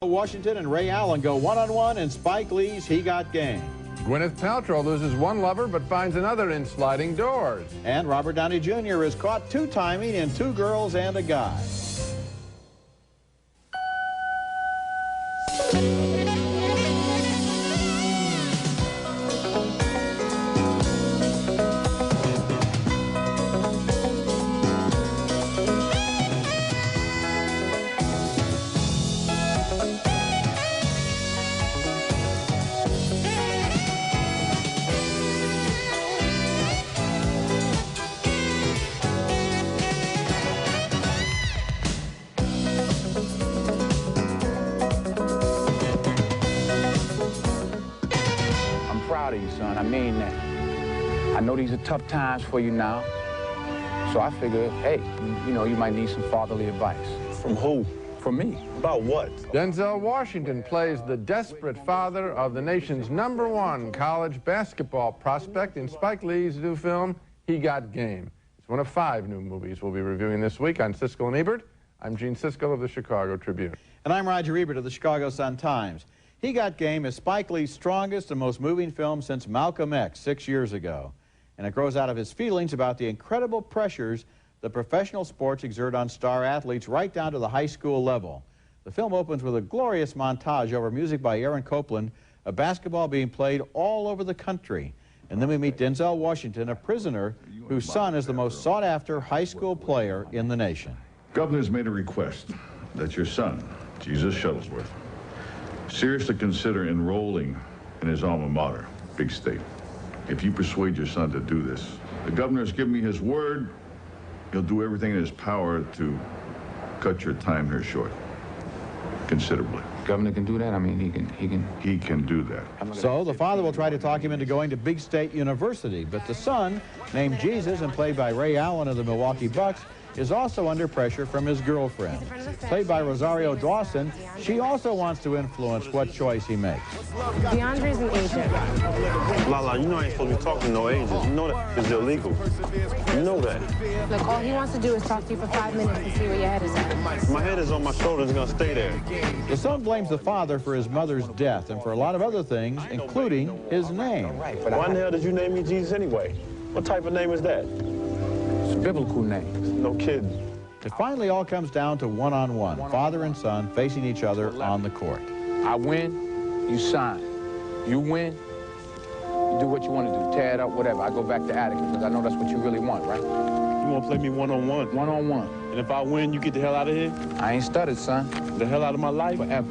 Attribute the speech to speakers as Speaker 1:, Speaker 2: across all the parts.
Speaker 1: Washington and Ray Allen go one-on-one in Spike Lee's He Got Game.
Speaker 2: Gwyneth Paltrow loses one lover but finds another in Sliding Doors.
Speaker 1: And Robert Downey Jr. is caught two-timing in Two Girls and a Guy.
Speaker 3: Proud of you, son. I mean that. I know these are tough times for you now, so I figured, hey, you know, you might need some fatherly advice.
Speaker 4: From who?
Speaker 3: From me.
Speaker 4: About what?
Speaker 2: Denzel Washington plays the desperate father of the nation's #1 college basketball prospect in Spike Lee's new film, He Got Game. It's one of 5 new movies we'll be reviewing this week on Siskel and Ebert. I'm Gene Siskel of the Chicago Tribune.
Speaker 1: And I'm Roger Ebert of the Chicago Sun-Times. He Got Game is Spike Lee's strongest and most moving film since Malcolm X 6 years ago. And it grows out of his feelings about the incredible pressures that professional sports exert on star athletes right down to the high school level. The film opens with a glorious montage over music by Aaron Copland of basketball being played all over the country. And then we meet Denzel Washington, a prisoner whose son is the most sought-after high school player in the nation.
Speaker 5: Governor's made a request that your son, Jesus Shuttlesworth, seriously consider enrolling in his alma mater, Big State. If you persuade your son to do this, the governor's given me his word. He'll do everything in his power to cut your time here short, considerably.
Speaker 3: Governor can do that? I mean,
Speaker 5: He can do that.
Speaker 1: So the father will try to talk him into going to Big State University, but the son, named Jesus and played by Ray Allen of the Milwaukee Bucks, is also under pressure from his girlfriend. Played by Rosario Dawson, she also wants to influence what choice he makes.
Speaker 6: DeAndre's an agent.
Speaker 4: Lala, you know I ain't supposed to be talking to no agents. You know that it's illegal. You know that.
Speaker 6: Look, all he wants to do is talk to you for 5 minutes to see where your head is at.
Speaker 4: My head is on my shoulders and gonna stay there.
Speaker 1: The son blames the father for his mother's death and for a lot of other things, including his name.
Speaker 4: Why in the hell did you name me Jesus anyway? What type of name is that?
Speaker 3: it's a biblical name.
Speaker 4: No kidding.
Speaker 1: It finally all comes down to one-on-one, father and son facing each other on the court.
Speaker 3: I win, you sign. You win, you do what you want to do, tear it up, whatever. I go back to Attica because I know that's what you really want, right?
Speaker 4: You wanna play me one-on-one?
Speaker 3: One-on-one.
Speaker 4: And if I win, you get the hell out of here?
Speaker 3: I ain't stuttered, son.
Speaker 4: The hell out of my life?
Speaker 3: Forever.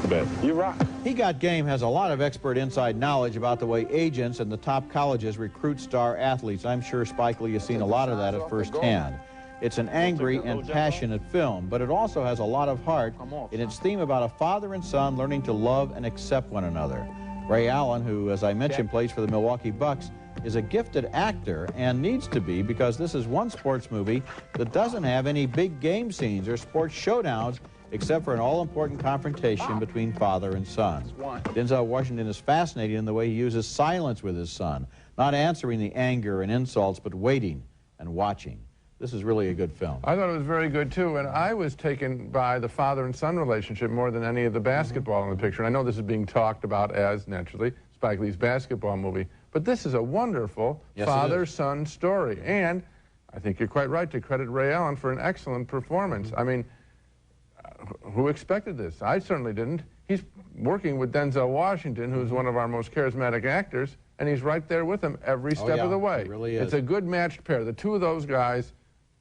Speaker 4: Bet. You rock.
Speaker 1: He Got Game has a lot of expert inside knowledge about the way agents and the top colleges recruit star athletes. I'm sure Spike Lee has seen a lot of that at first hand. It's an angry and passionate film, but it also has a lot of heart in its theme about a father and son learning to love and accept one another. Ray Allen, who, as I mentioned, plays for the Milwaukee Bucks, is a gifted actor and needs to be because this is one sports movie that doesn't have any big game scenes or sports showdowns except for an all-important confrontation between father and son. Denzel Washington is fascinating in the way he uses silence with his son, not answering the anger and insults, but waiting and watching. This is really a good film.
Speaker 2: I thought it was very good, too, and I was taken by the father and son relationship more than any of the basketball in the picture. And I know this is being talked about as, naturally, Spike Lee's basketball movie, but this is a wonderful father-son story. And I think you're quite right to credit Ray Allen for an excellent performance. I mean, who expected this? I certainly didn't. He's working with Denzel Washington, who's one of our most charismatic actors, and he's right there with him every step of the way.
Speaker 1: It really is.
Speaker 2: It's a good matched pair. The two of those guys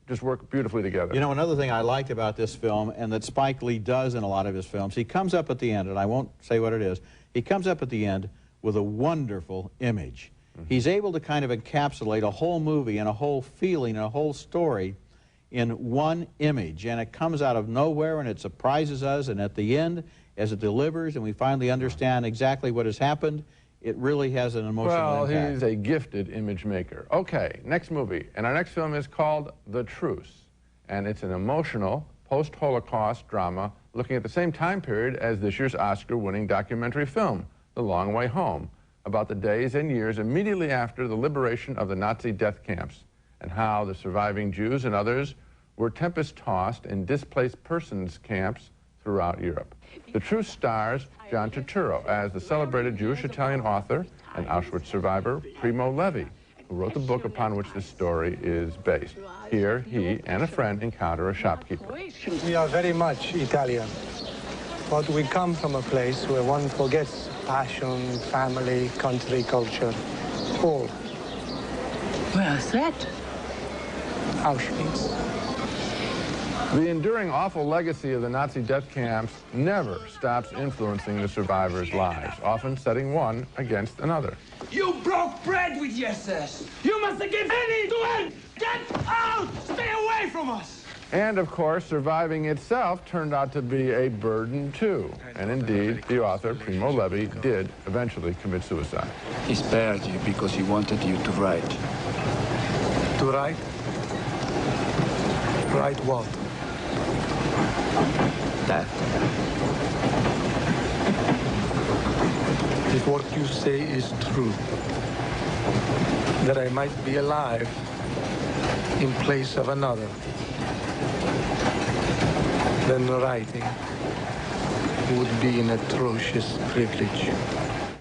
Speaker 2: just work beautifully together.
Speaker 1: You know, another thing I liked about this film, and that Spike Lee does in a lot of his films, he comes up at the end, and I won't say what it is, he comes up at the end with a wonderful image. He's able to kind of encapsulate a whole movie and a whole feeling and a whole story in one image, and it comes out of nowhere and it surprises us, and at the end, as it delivers and we finally understand exactly what has happened, it really has an emotional impact.
Speaker 2: Well, he's a gifted image maker. Okay, next movie, and our next film is called The Truce, and it's an emotional post-Holocaust drama looking at the same time period as this year's Oscar-winning documentary film, The Long Way Home, about the days and years immediately after the liberation of the Nazi death camps, and how the surviving Jews and others were tempest-tossed in displaced persons camps throughout Europe. The Truce stars John Turturro as the celebrated Jewish-Italian author and Auschwitz survivor Primo Levi, who wrote the book upon which this story is based. Here, he and a friend encounter a shopkeeper.
Speaker 7: We are very much Italian, but we come from a place where one forgets passion, family, country, culture, all.
Speaker 8: Where's that?
Speaker 7: Auschwitz.
Speaker 2: The enduring awful legacy of the Nazi death camps never stops influencing the survivors' lives, often setting one against another.
Speaker 9: You broke bread with the SS. You must give any to end. Get out! Stay away from us!
Speaker 2: And, of course, surviving itself turned out to be a burden, too. And indeed, the author, Primo Levi, did eventually commit suicide.
Speaker 8: He spared you because he wanted you to write.
Speaker 7: To write? Write what?
Speaker 8: That.
Speaker 7: If what you say is true, that I might be alive in place of another, then writing would be an atrocious privilege.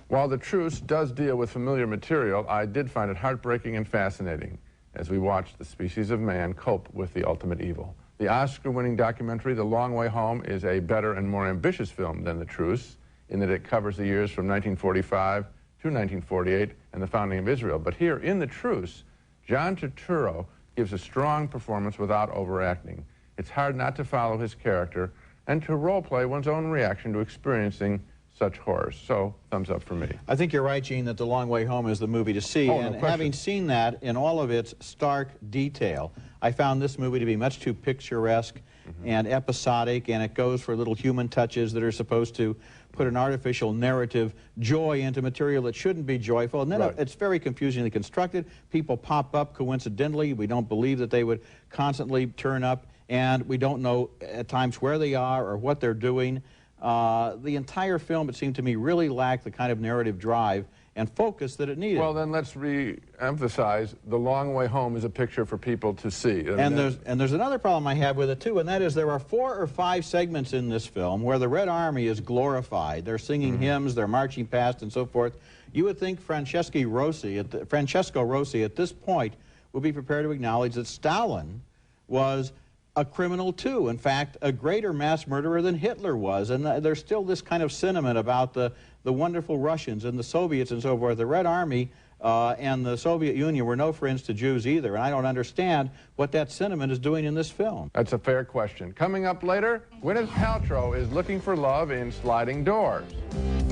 Speaker 2: While The Truce does deal with familiar material, I did find it heartbreaking and fascinating as we watched the species of man cope with the ultimate evil. The Oscar-winning documentary, The Long Way Home, is a better and more ambitious film than The Truce, in that it covers the years from 1945 to 1948 and the founding of Israel. But here, in The Truce, John Turturro gives a strong performance without overacting. It's hard not to follow his character and to role-play one's own reaction to experiencing such horrors. So, thumbs up for me.
Speaker 1: I think you're right, Gene, that The Long Way Home is the movie to see.
Speaker 2: Oh, no
Speaker 1: and
Speaker 2: question.
Speaker 1: having seen that in all of its stark detail, I found this movie to be much too picturesque and episodic, and it goes for little human touches that are supposed to put an artificial narrative joy into material that shouldn't be joyful. And then it's very confusingly constructed. People pop up coincidentally. We don't believe that they would constantly turn up, and we don't know at times where they are or what they're doing. The entire film, it seemed to me, really lacked the kind of narrative drive and focus that it needed.
Speaker 2: Well, then let's re-emphasize The Long Way Home is a picture for people to see.
Speaker 1: And there's another problem I have with it, too, and that is there are 4 or 5 segments in this film where the Red Army is glorified. They're singing hymns, they're marching past, and so forth. You would think Francesco Rossi at this point would be prepared to acknowledge that Stalin was a criminal too. In fact, a greater mass murderer than Hitler was. And there's still this kind of sentiment about the wonderful Russians and the Soviets and so forth. The Red Army and the Soviet Union were no friends to Jews either. And I don't understand what that sentiment is doing in this film.
Speaker 2: That's a fair question. Coming up later, Gwyneth Paltrow is looking for love in Sliding Doors.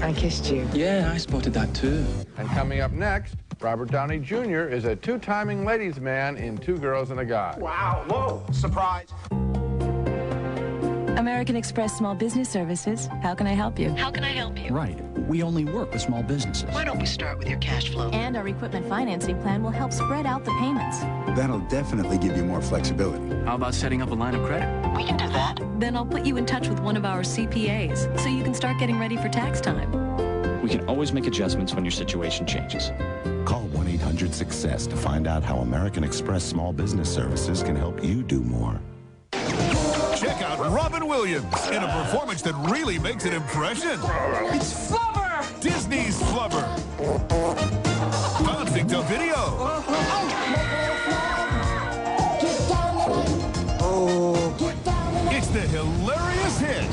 Speaker 10: I kissed you.
Speaker 8: Yeah, I spotted that too.
Speaker 2: And coming up next, Robert Downey Jr. is a two-timing ladies' man in Two Girls and a Guy.
Speaker 9: Wow, whoa, surprise.
Speaker 11: American Express Small Business Services. How can I help you?
Speaker 10: How can I help you?
Speaker 8: Right. We only work with small businesses.
Speaker 10: Why don't we start with your cash flow?
Speaker 11: And our equipment financing plan will help spread out the payments.
Speaker 12: That'll definitely give you more flexibility.
Speaker 8: How about setting up a line of credit?
Speaker 10: We can do that.
Speaker 11: Then I'll put you in touch with one of our CPAs so you can start getting ready for tax time.
Speaker 13: We can always make adjustments when your situation changes.
Speaker 12: Call 1-800-SUCCESS to find out how American Express Small Business Services can help you do more.
Speaker 14: Check out Robin Williams in a performance that really makes an impression.
Speaker 9: It's Flubber!
Speaker 14: Disney's Flubber. Bouncing to video. It's the hilarious hit.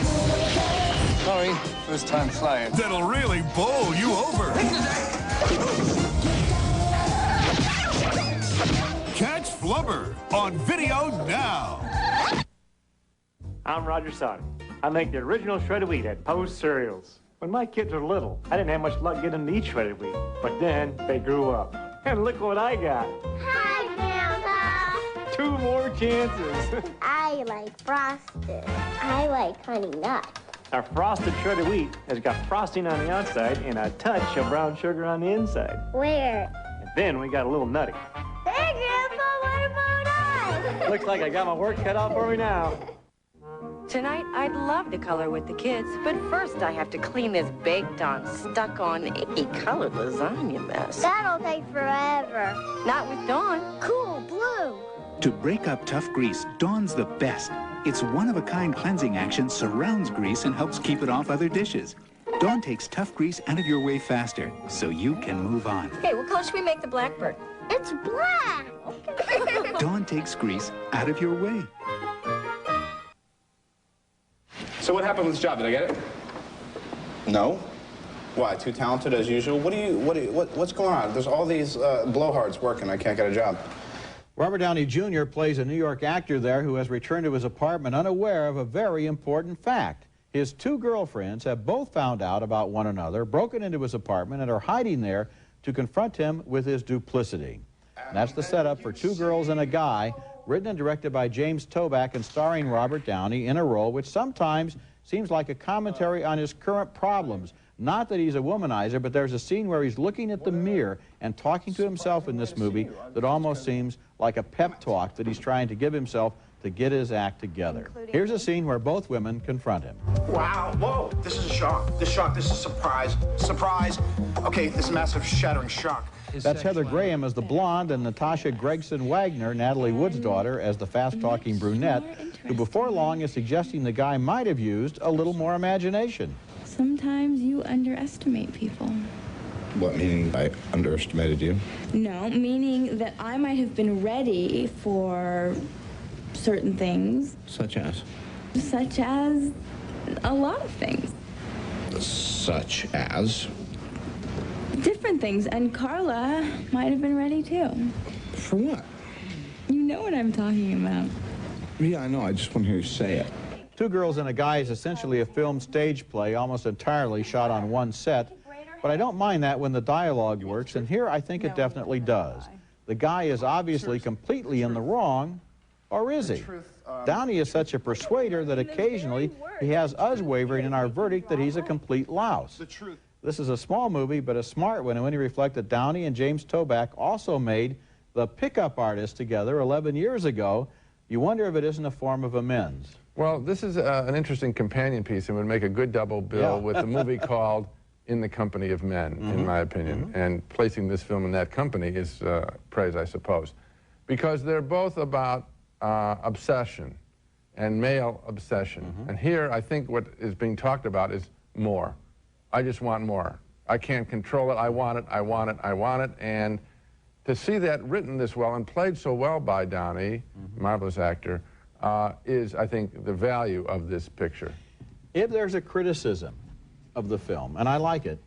Speaker 7: Sorry, first time flying.
Speaker 14: That'll really bowl you over. Catch Flubber on video now.
Speaker 15: I'm Roger Sonic. I make the original shredded wheat at Post Cereals. When my kids were little, I didn't have much luck getting them to eat shredded wheat. But then they grew up. And look what I got.
Speaker 16: Hi, Grandpa.
Speaker 15: 2 more chances.
Speaker 16: I like Frosted. I like Honey Nut.
Speaker 15: Our frosted shredded wheat has got frosting on the outside and a touch of brown sugar on the inside.
Speaker 16: Where?
Speaker 15: And then we got a little nutty.
Speaker 16: Hey, Grandpa, what about us?
Speaker 15: Looks like I got my work cut out for me now.
Speaker 17: Tonight, I'd love to color with the kids, but first I have to clean this baked-on, stuck-on, icky-colored lasagna mess.
Speaker 16: That'll take forever.
Speaker 17: Not with Dawn.
Speaker 16: Cool blue.
Speaker 18: To break up tough grease, Dawn's the best. Its one-of-a-kind cleansing action surrounds grease and helps keep it off other dishes. Dawn takes tough grease out of your way faster, so you can move on.
Speaker 17: Hey, what color should we make the blackbird?
Speaker 16: It's black.
Speaker 18: Dawn takes grease out of your way.
Speaker 19: So what happened with this job? Did I get it? No. Why? Too talented as usual? What's going on? There's all these blowhards working. I can't get a job.
Speaker 1: Robert Downey Jr. plays a New York actor there who has returned to his apartment unaware of a very important fact. His two girlfriends have both found out about one another, broken into his apartment, and are hiding there to confront him with his duplicity. And that's the setup for Two Girls and a Guy, written and directed by James Toback and starring Robert Downey in a role which sometimes seems like a commentary on his current problems. Not that he's a womanizer, but there's a scene where he's looking at the mirror and talking to himself in this movie that almost seems like a pep talk that he's trying to give himself to get his act together. Here's a scene where both women confront him.
Speaker 19: Wow, whoa, this is a shock. This is a surprise. Surprise. Okay, this massive shattering shock.
Speaker 1: That's Heather Graham as the blonde and Natasha Gregson Wagner, Natalie Wood's daughter, as the fast-talking brunette, who before long is suggesting the guy might have used a little more imagination.
Speaker 20: Sometimes you underestimate people.
Speaker 19: What, meaning I underestimated you?
Speaker 20: No, meaning that I might have been ready for certain things.
Speaker 19: Such as?
Speaker 20: Such as a lot of things.
Speaker 19: Such as?
Speaker 20: Different things, and Carla might have been ready too.
Speaker 19: For what?
Speaker 20: You know what I'm talking about.
Speaker 19: Yeah, I know. I just want to hear you say it.
Speaker 1: Two Girls and a Guy is essentially a film stage play, almost entirely shot on one set, but I don't mind that when the dialogue works, and here I think it definitely does. The guy is obviously completely in the wrong, or is he? Downey is such a persuader that occasionally he has us wavering in our verdict that he's a complete louse. This is a small movie, but a smart one, and when you reflect that Downey and James Toback also made The Pickup Artist together 11 years ago, you wonder if it isn't a form of amends.
Speaker 2: Well, this is an interesting companion piece and would make a good double bill with a movie called In the Company of Men, in my opinion. And placing this film in that company is praise, I suppose. Because they're both about obsession and male obsession. And here, I think what is being talked about is more. I just want more. I can't control it. I want it. I want it. I want it. And to see that written this well and played so well by Downey, marvelous actor, is, I think, the value of this picture.
Speaker 1: If there's a criticism of the film, and I like it,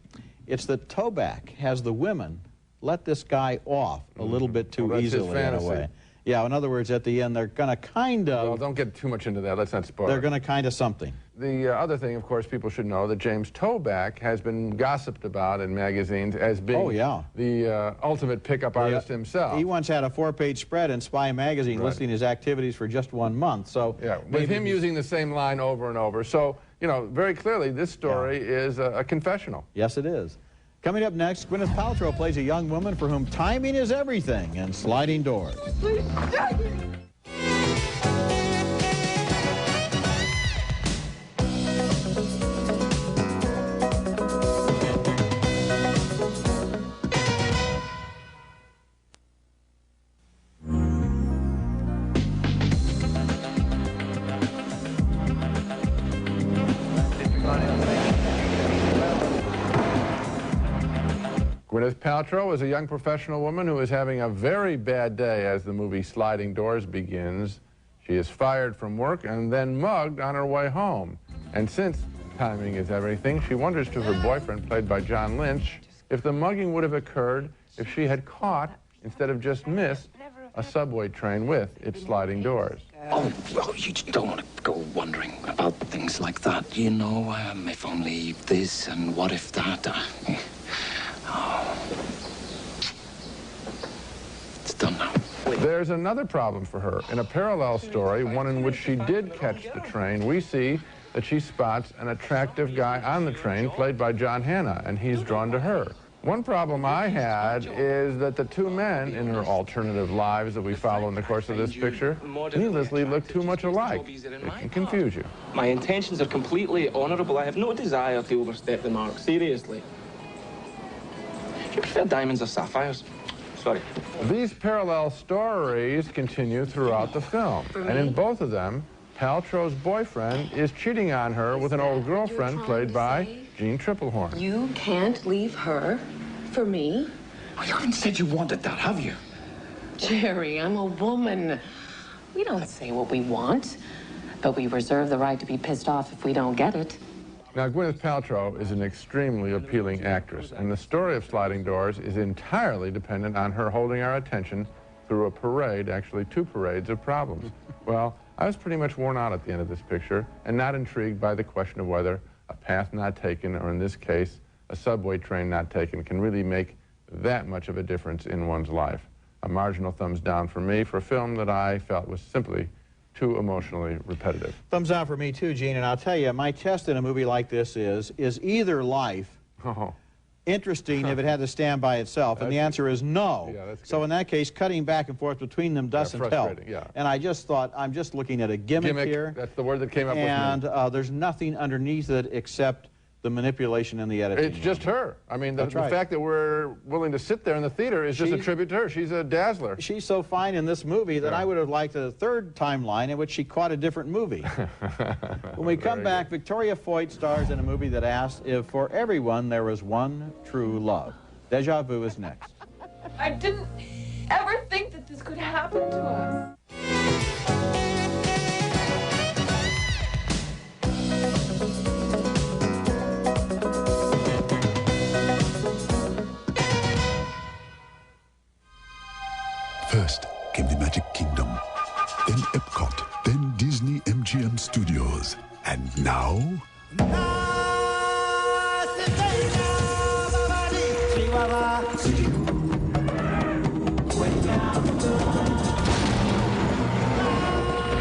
Speaker 1: it's that Toback has the women let this guy off a little bit too easily in a way. Yeah, in other words, at the end, they're going to kind of...
Speaker 2: Well, don't get too much into that. Let's not spoil
Speaker 1: They're
Speaker 2: it.
Speaker 1: going to kind of something.
Speaker 2: The other thing, of course, people should know that James Toback has been gossiped about in magazines as being the ultimate pickup artist himself.
Speaker 1: He once had a 4-page spread in Spy magazine listing his activities for just 1 month. So
Speaker 2: with him using the same line over and over. So, you know, very clearly this story is a confessional.
Speaker 1: Yes, it is. Coming up next, Gwyneth Paltrow plays a young woman for whom timing is everything in Sliding Doors.
Speaker 2: Gwyneth Paltrow is a young professional woman who is having a very bad day as the movie Sliding Doors begins. She is fired from work and then mugged on her way home. And since timing is everything, she wonders to her boyfriend, played by John Lynch, if the mugging would have occurred if she had caught, instead of just missed, a subway train with its sliding doors.
Speaker 8: Oh, well, you just don't want to go wondering about things like that. You know, if only this and what if that. It's done now.
Speaker 2: There's another problem for her. In a parallel story, one in which she did catch the train, we see that she spots an attractive guy on the train, played by John Hannah, and he's drawn to her. One problem I had is that the two men in her alternative lives that we follow in the course of this picture needlessly look too much alike. It can confuse you.
Speaker 21: My intentions are completely honourable. I have no desire to overstep the mark, seriously. Do you prefer diamonds or sapphires? sorry.
Speaker 2: These parallel stories continue throughout the film. And in both of them, Paltrow's boyfriend is cheating on her with an old girlfriend played by Jean Triplehorn.
Speaker 10: You can't leave her for me.
Speaker 8: Well, you haven't said you wanted that, have you?
Speaker 10: Jerry, I'm a woman. We don't say what we want, but we reserve the right to be pissed off if we don't get it.
Speaker 2: Now, Gwyneth Paltrow is an extremely appealing actress, and the story of Sliding Doors is entirely dependent on her holding our attention through a parade, actually 2 parades of problems. Well, I was pretty much worn out at the end of this picture and not intrigued by the question of whether a path not taken, or in this case, a subway train not taken, can really make that much of a difference in one's life. A marginal thumbs down for me for a film that I felt was simply too emotionally repetitive.
Speaker 1: Thumbs down for me too, Gene, and I'll tell you, my test in a movie like this is either life interesting if it had to stand by itself? And the answer is no.
Speaker 2: Yeah, that's good.
Speaker 1: So in that case, cutting back and forth between them doesn't help.
Speaker 2: Yeah.
Speaker 1: And I just thought, I'm just looking at a gimmick here.
Speaker 2: That's the word that came up with me.
Speaker 1: And there's nothing underneath it except the manipulation and the editing.
Speaker 2: It's just her. I mean, the fact that we're willing to sit there in the theater is just a tribute to her. She's a dazzler.
Speaker 1: She's so fine in this movie that I would have liked a third timeline in which she caught a different movie. When we come back, Victoria Foyt stars in a movie that asks if for everyone there was one true love. Deja Vu is next.
Speaker 5: I didn't ever think that this could happen to us.
Speaker 22: First came the Magic Kingdom, then Epcot, then Disney MGM Studios, and now...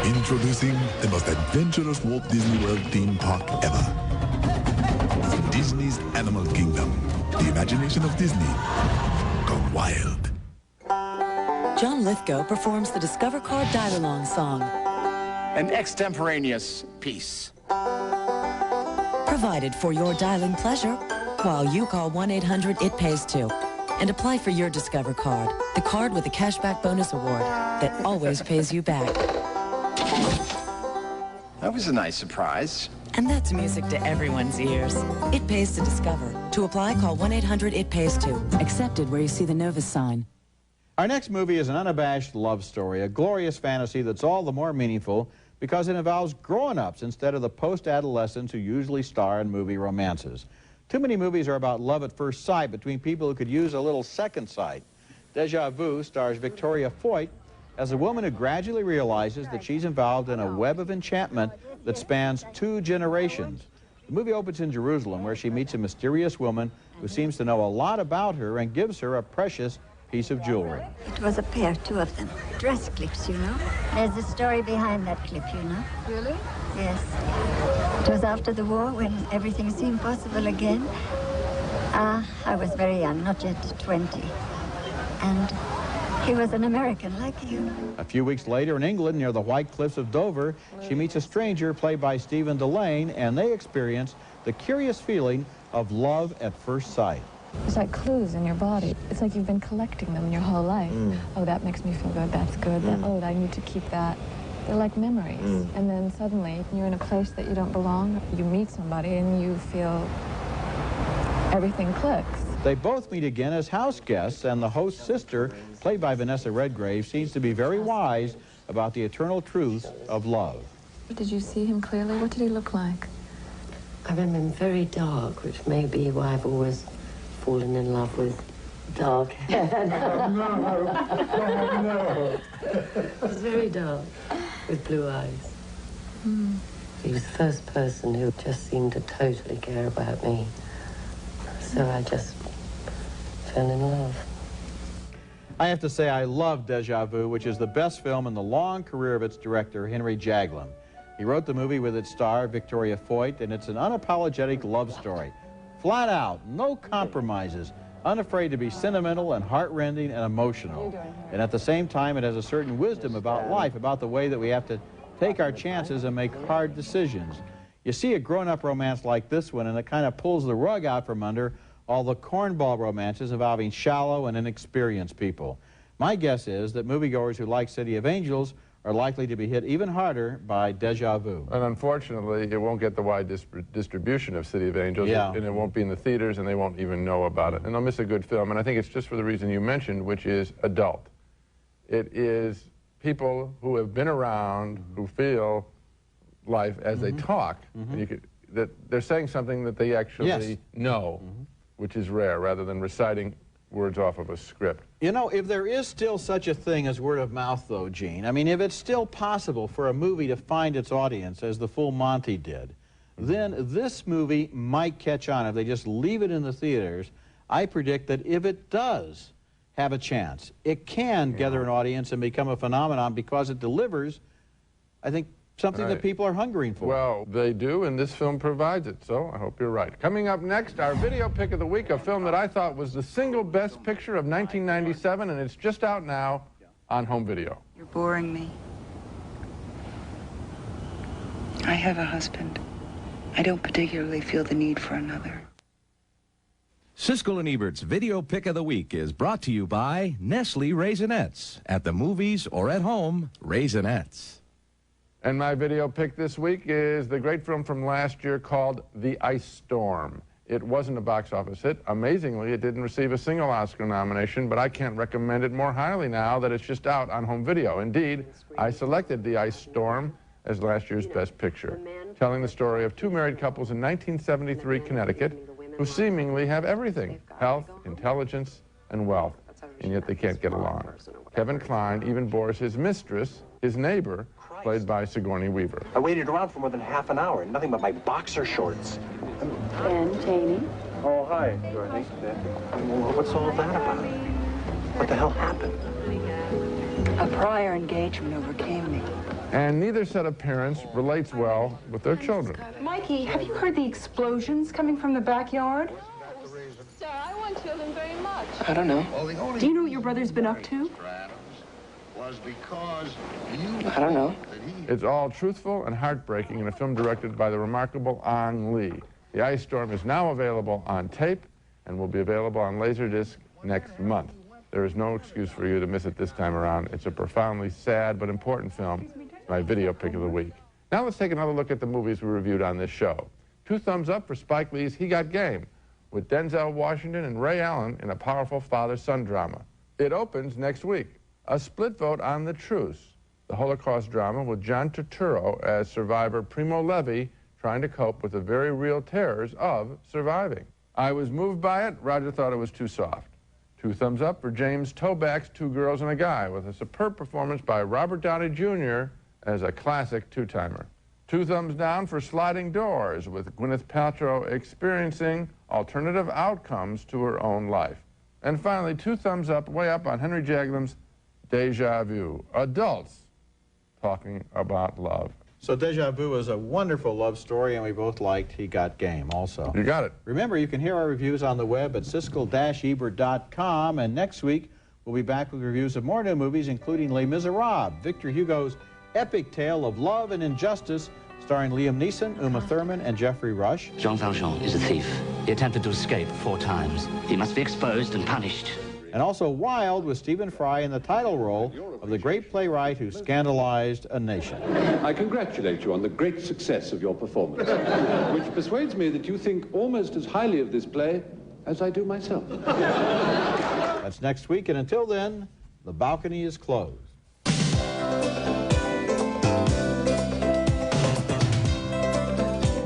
Speaker 22: Introducing the most adventurous Walt Disney World theme park ever. Disney's Animal Kingdom, the imagination of Disney gone wild.
Speaker 23: John Lithgow performs the Discover Card Dial-Along song.
Speaker 24: An extemporaneous piece.
Speaker 23: Provided for your dialing pleasure while you call 1-800-IT-PAYS-2 and apply for your Discover Card, the card with the cashback bonus award that always pays you back.
Speaker 24: That was a nice surprise.
Speaker 23: And that's music to everyone's ears. It pays to Discover. To apply, call 1-800-IT-PAYS-2. Accepted where you see the Novus sign.
Speaker 1: Our next movie is an unabashed love story, a glorious fantasy that's all the more meaningful because it involves grown-ups instead of the post-adolescents who usually star in movie romances. Too many movies are about love at first sight between people who could use a little second sight. Deja Vu stars Victoria Foyt as a woman who gradually realizes that she's involved in a web of enchantment that spans 2 generations. The movie opens in Jerusalem, where she meets a mysterious woman who seems to know a lot about her and gives her a precious piece of jewelry.
Speaker 25: It was a pair, 2 of them. Dress clips, you know. There's a story behind that clip, you know. Really? Yes. It was after the war when everything seemed possible again. I was very young, not yet 20. And he was an American like you.
Speaker 1: A few weeks later in England, near the White Cliffs of Dover, she meets a stranger played by Stephen Delane, and they experience the curious feeling of love at first sight.
Speaker 26: It's like clues in your body. It's like you've been collecting them your whole life. Oh, that makes me feel good. That's good. Oh, I need to keep that. They're like memories. And then suddenly you're in a place that you don't belong. You meet somebody and you feel everything clicks.
Speaker 1: They both meet again as house guests, and the host's sister, played by Vanessa Redgrave, seems to be very wise about the eternal truth of love.
Speaker 26: Did you see him clearly? What did he look like?
Speaker 27: I remember him very dark, which may be why I've always fallen in love with dark hair. No. He's very dark, with blue eyes. He was the first person who just seemed to totally care about me. So I just fell in love.
Speaker 1: I have to say I love Deja Vu, which is the best film in the long career of its director, Henry Jaglom. He wrote the movie with its star, Victoria Foyt, and it's an unapologetic love story. Flat out, no compromises, unafraid to be sentimental and heart-rending and emotional. And at the same time, it has a certain wisdom about life, about the way that we have to take our chances and make hard decisions. You see a grown-up romance like this one, and it kind of pulls the rug out from under all the cornball romances involving shallow and inexperienced people. My guess is that moviegoers who like City of Angels are likely to be hit even harder by Deja Vu.
Speaker 2: And unfortunately, it won't get the wide distribution of City of Angels, and it won't be in the theaters, and they won't even know about it. And they'll miss a good film, and I think it's just for the reason you mentioned, which is adult. It is people who have been around, who feel life as they talk, and that they're saying something that they actually know, which is rare, rather than reciting words off of a script.
Speaker 1: You know, if there is still such a thing as word of mouth, though, Gene, I mean, if it's still possible for a movie to find its audience, as The Full Monty did, then this movie might catch on. If they just leave it in the theaters, I predict that if it does have a chance, it can gather an audience and become a phenomenon because it delivers, I think, something that people are hungering for.
Speaker 2: Well, they do, and this film provides it, so I hope you're right. Coming up next, our video pick of the week, a film that I thought was the single best picture of 1997, and it's just out now on home video.
Speaker 3: You're boring me. I have a husband. I don't particularly feel the need for another.
Speaker 4: Siskel and Ebert's Video Pick of the Week is brought to you by Nestle Raisinets. At the movies or at home, Raisinets.
Speaker 2: And my video pick this week is the great film from last year called The Ice Storm. It wasn't a box office hit. Amazingly, it didn't receive a single Oscar nomination, but I can't recommend it more highly now that it's just out on home video. Indeed, I selected The Ice Storm as last year's Best Picture, telling the story of two married couples in 1973 Connecticut who seemingly have everything: health, intelligence, and wealth, and yet they can't get along. Kevin Kline even bores his mistress, his neighbor, played by Sigourney Weaver.
Speaker 6: I waited around for more than half an hour, nothing but my boxer shorts.
Speaker 3: And Janie?
Speaker 6: Oh, hi, Dorothy. What's all that about? What the hell happened?
Speaker 3: A prior engagement overcame me.
Speaker 2: And neither set of parents relates well with their children.
Speaker 9: Mikey, have you heard the explosions coming from the backyard?
Speaker 5: Sir, I want children very much.
Speaker 8: I don't know.
Speaker 9: Do you know what your brother's been up to?
Speaker 8: I don't know.
Speaker 2: It's all truthful and heartbreaking in a film directed by the remarkable Ang Lee. The Ice Storm is now available on tape and will be available on Laserdisc next month. There is no excuse for you to miss it this time around. It's a profoundly sad but important film, my video pick of the week. Now let's take another look at the movies we reviewed on this show. 2 thumbs up for Spike Lee's He Got Game, with Denzel Washington and Ray Allen in a powerful father-son drama. It opens next week. A split vote on The Truce, the Holocaust drama with John Turturro as survivor Primo Levi trying to cope with the very real terrors of surviving. I was moved by it. Roger thought it was too soft. 2 thumbs up for James Toback's 2 Girls and a Guy, with a superb performance by Robert Downey Jr. as a classic two-timer. 2 thumbs down for Sliding Doors, with Gwyneth Paltrow experiencing alternative outcomes to her own life. And finally, 2 thumbs up, way up on Henry Jaglam's Deja Vu, adults talking about love.
Speaker 1: So Deja Vu is a wonderful love story, and we both liked He Got Game also.
Speaker 2: You got it.
Speaker 1: Remember, you can hear our reviews on the web at Siskel-Ebert.com, and next week we'll be back with reviews of more new movies, including Les Miserables, Victor Hugo's epic tale of love and injustice, starring Liam Neeson, Uma Thurman, and Jeffrey Rush.
Speaker 11: Jean Valjean is a thief. He attempted to escape 4 times. He must be exposed and punished.
Speaker 1: And also Wild, with Stephen Fry in the title role of the great playwright who scandalized a nation.
Speaker 12: I congratulate you on the great success of your performance, which persuades me that you think almost as highly of this play as I do myself.
Speaker 1: That's next week, and until then, the balcony is closed.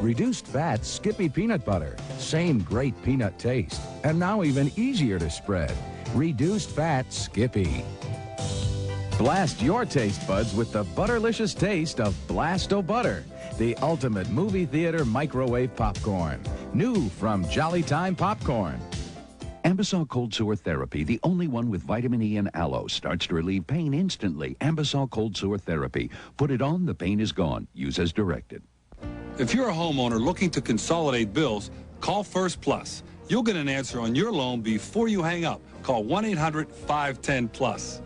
Speaker 4: Reduced fat Skippy peanut butter. Same great peanut taste. And now even easier to spread. Reduced fat Skippy. Blast your taste buds with the butterlicious taste of Blast-O-Butter, the ultimate movie theater microwave popcorn. New from Jolly Time Popcorn.
Speaker 13: Ambisol Cold Sore Therapy, the only one with vitamin E and aloe, starts to relieve pain instantly. Ambisol Cold Sore Therapy. Put it on, the pain is gone. Use as directed.
Speaker 28: If you're a homeowner looking to consolidate bills, call First Plus. You'll get an answer on your loan before you hang up. Call 1-800-510-PLUS.